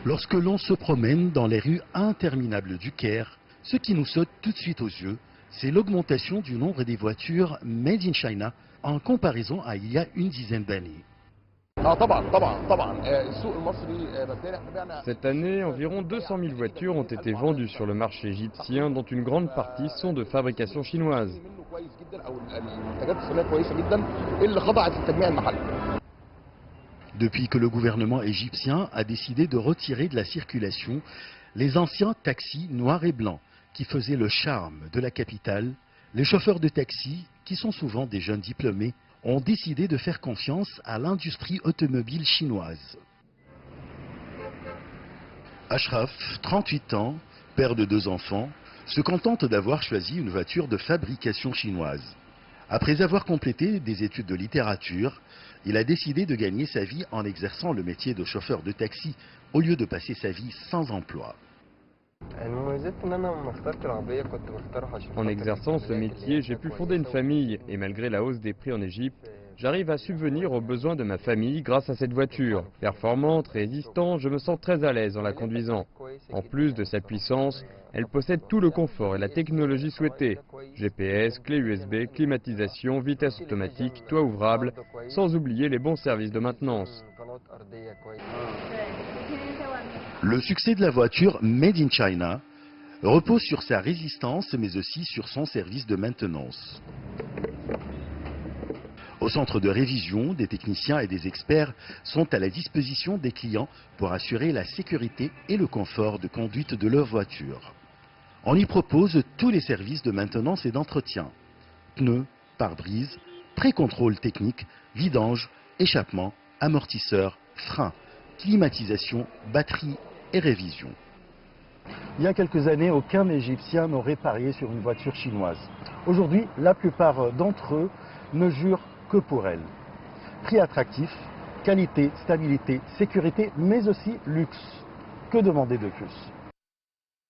Lorsque l'on se promène dans les rues interminables du Caire, ce qui nous saute tout de suite aux yeux, c'est l'augmentation du nombre des voitures Made in China en comparaison à il y a une dizaine d'années. Cette année, environ 200 000 voitures ont été vendues sur le marché égyptien, dont une grande partie sont de fabrication chinoise. Depuis que le gouvernement égyptien a décidé de retirer de la circulation les anciens taxis noirs et blancs qui faisaient le charme de la capitale, les chauffeurs de taxi, qui sont souvent des jeunes diplômés, ont décidé de faire confiance à l'industrie automobile chinoise. Ashraf, 38 ans, père de 2 enfants, se contente d'avoir choisi une voiture de fabrication chinoise. Après avoir complété des études de littérature, il a décidé de gagner sa vie en exerçant le métier de chauffeur de taxi au lieu de passer sa vie sans emploi. En exerçant ce métier, j'ai pu fonder une famille et malgré la hausse des prix en Égypte, j'arrive à subvenir aux besoins de ma famille grâce à cette voiture. Performante, résistante, je me sens très à l'aise en la conduisant. En plus de sa puissance, elle possède tout le confort et la technologie souhaitée. GPS, clé USB, climatisation, vitesse automatique, toit ouvrable, sans oublier les bons services de maintenance. Le succès de la voiture Made in China repose sur sa résistance mais aussi sur son service de maintenance. Au centre de révision, des techniciens et des experts sont à la disposition des clients pour assurer la sécurité et le confort de conduite de leur voiture. On y propose tous les services de maintenance et d'entretien: pneus, pare-brise, pré-contrôle technique, vidange, échappement, amortisseur, frein, climatisation, batterie et révision. Il y a quelques années, aucun Égyptien n'aurait parié sur une voiture chinoise. Aujourd'hui, la plupart d'entre eux ne jurent que pour elle. Prix attractif, qualité, stabilité, sécurité, mais aussi luxe. Que demander de plus ?